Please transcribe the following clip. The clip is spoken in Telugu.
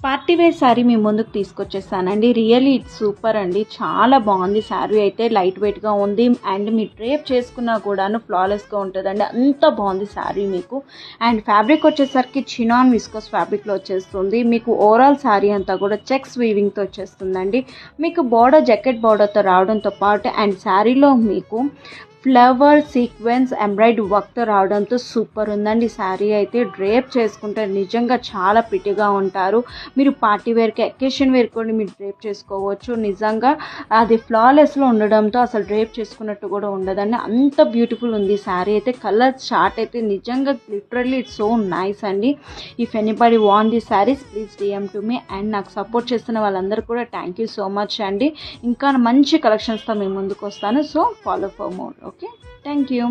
పార్టీ వేర్ శారీ మీ ముందుకు తీసుకొచ్చేసానండి. రియల్లీ ఇట్స్ సూపర్ అండి. చాలా బాగుంది శారీ అయితే. లైట్ వెయిట్గా ఉంది అండ్ మీరు డ్రేప్ చేసుకున్నా కూడాను ఫ్లాలెస్గా ఉంటుందండి. అంత బాగుంది శారీ మీకు. అండ్ ఫ్యాబ్రిక్ వచ్చేసరికి చినాన్ విస్కోస్ ఫ్యాబ్రిక్లో వచ్చేస్తుంది. మీకు ఓవరాల్ శారీ అంతా కూడా చెక్స్ వీవింగ్తో వచ్చేస్తుందండి. మీకు బార్డర్ జాకెట్ బార్డర్తో రావడంతో పాటు అండ్ శారీలో మీకు ఫ్లవర్ సీక్వెన్స్ ఎంబ్రాయిడరీ వర్క్తో రావడంతో సూపర్ ఉందండి శారీ అయితే. డ్రేప్ చేసుకుంటే నిజంగా చాలా ప్రిటీగా ఉంటారు. మీరు పార్టీ వేర్కి అకేషన్ వేర్ కూడా మీరు డ్రేప్ చేసుకోవచ్చు. నిజంగా అది ఫ్లాలెస్లో ఉండడంతో అసలు డ్రేప్ చేసుకున్నట్టు కూడా ఉండదండి. అంత బ్యూటిఫుల్ ఉంది శారీ అయితే. కలర్ చార్ట్ అయితే నిజంగా లిటరల్లీ ఇట్స్ సో నైస్ అండి. If anybody want the saris please DM to me. And నాకు సపోర్ట్ చేస్తున్న వాళ్ళందరూ కూడా థ్యాంక్ యూ సో మచ్ అండి. ఇంకా మంచి కలెక్షన్స్తో మేము ముందుకు వస్తాను. So follow for more. Okay, thank you.